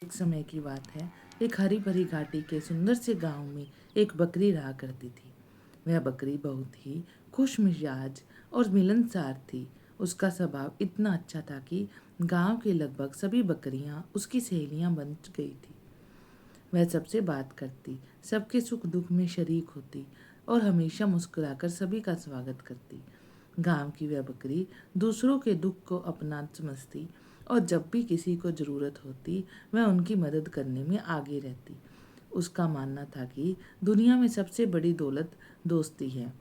एक समय की बात है। एक हरी भरी घाटी के सुंदर से गांव में एक बकरी रहा करती थी। वह बकरी बहुत ही खुश मिजाज और मिलनसार थी। उसका स्वभाव इतना अच्छा था कि गांव की लगभग सभी बकरियां उसकी सहेलियां बन गई थी। वह सबसे बात करती, सबके सुख दुख में शरीक होती और हमेशा मुस्कुराकर सभी का स्वागत करती। गांव की वह बकरी दूसरों के दुख को अपना समझती और जब भी किसी को जरूरत होती वह उनकी मदद करने में आगे रहती। उसका मानना था कि दुनिया में सबसे बड़ी दौलत दोस्ती है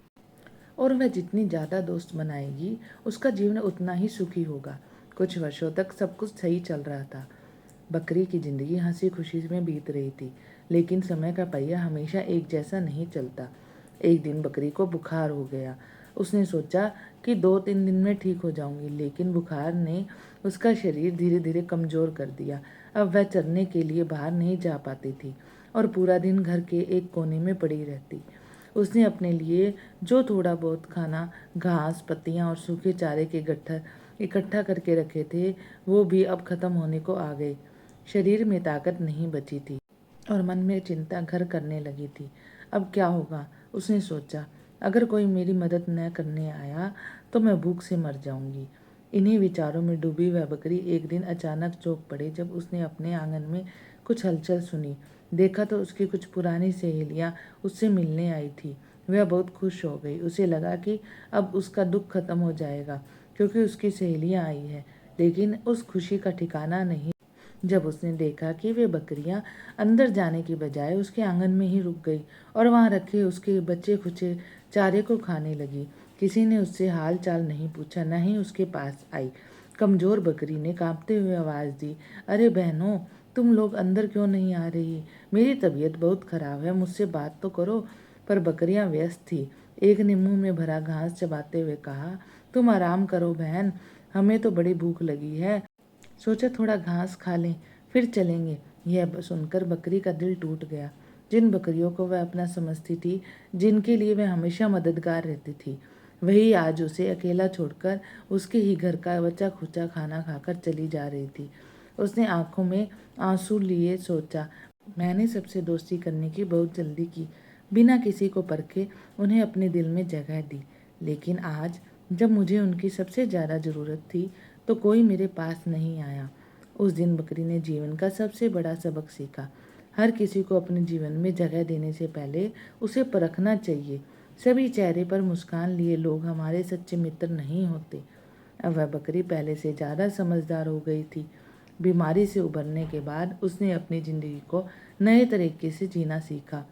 और वह जितनी ज़्यादा दोस्त बनाएगी उसका जीवन उतना ही सुखी होगा। कुछ वर्षों तक सब कुछ सही चल रहा था। बकरी की जिंदगी हंसी खुशी में बीत रही थी, लेकिन समय का पहिया हमेशा एक जैसा नहीं चलता। एक दिन बकरी को बुखार हो गया। उसने सोचा कि 2-3 दिन में ठीक हो जाऊंगी, लेकिन बुखार ने उसका शरीर धीरे धीरे कमजोर कर दिया। अब वह चरने के लिए बाहर नहीं जा पाती थी और पूरा दिन घर के एक कोने में पड़ी रहती। उसने अपने लिए जो थोड़ा बहुत खाना, घास, पत्तियां और सूखे चारे के गट्ठर इकट्ठा करके रखे थे, वो भी अब खत्म होने को आ गए। शरीर में ताकत नहीं बची थी और मन में चिंता घर करने लगी थी। अब क्या होगा, उसने सोचा। अगर कोई मेरी मदद न करने आया तो मैं भूख से मर जाऊंगी। इन्हीं विचारों में डूबी वह बकरी एक दिन अचानक चौंक पड़ी जब उसने अपने आंगन में कुछ हलचल सुनी। देखा तो उसकी कुछ पुरानी सहेलियां उससे मिलने आई थी। वह बहुत खुश हो गई। उसे लगा कि अब उसका दुख खत्म हो जाएगा क्योंकि उसकी सहेलियां आई है। लेकिन उस खुशी का ठिकाना नहीं जब उसने देखा कि वे बकरियां अंदर जाने की बजाय उसके आंगन में ही रुक गई और वहां रखे उसके बचे खुचे चारे को खाने लगी। किसी ने उससे हाल चाल नहीं पूछा, न ही उसके पास आई। कमजोर बकरी ने कांपते हुए आवाज दी, अरे बहनों, तुम लोग अंदर क्यों नहीं आ रही? मेरी तबीयत बहुत खराब है, मुझसे बात तो करो। पर बकरियां व्यस्त थी। एक ने मुंह में भरा घास चबाते हुए कहा, तुम आराम करो बहन, हमें तो बड़ी भूख लगी है, सोचा थोड़ा घास खा लें फिर चलेंगे। यह सुनकर बकरी का दिल टूट गया। जिन बकरियों को वह अपना समझती थी, जिनके लिए वह हमेशा मददगार रहती थी, वही आज उसे अकेला छोड़कर उसके ही घर का बचा खुचा खाना खाकर चली जा रही थी। उसने आंखों में आंसू लिए सोचा, मैंने सबसे दोस्ती करने की बहुत जल्दी की, बिना किसी को परखे उन्हें अपने दिल में जगह दी। लेकिन आज जब मुझे उनकी सबसे ज़्यादा ज़रूरत थी तो कोई मेरे पास नहीं आया। उस दिन बकरी ने जीवन का सबसे बड़ा सबक सीखा। हर किसी को अपने जीवन में जगह देने से पहले उसे परखना चाहिए। सभी चेहरे पर मुस्कान लिए लोग हमारे सच्चे मित्र नहीं होते। अब वह बकरी पहले से ज़्यादा समझदार हो गई थी। बीमारी से उबरने के बाद उसने अपनी ज़िंदगी को नए तरीके से जीना सीखा।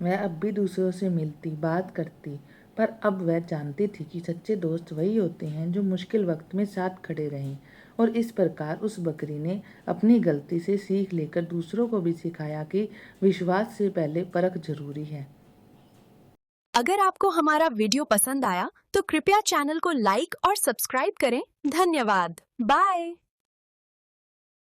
वह अब भी दूसरों से मिलती, बात करती, पर अब वह जानती थी कि सच्चे दोस्त वही होते हैं जो मुश्किल वक्त में साथ खड़े रहें। और इस प्रकार उस बकरी ने अपनी गलती से सीख लेकर दूसरों को भी सिखाया कि विश्वास से पहले परख जरूरी है। अगर आपको हमारा वीडियो पसंद आया तो कृपया चैनल को लाइक और सब्सक्राइब करें। धन्यवाद। बाय।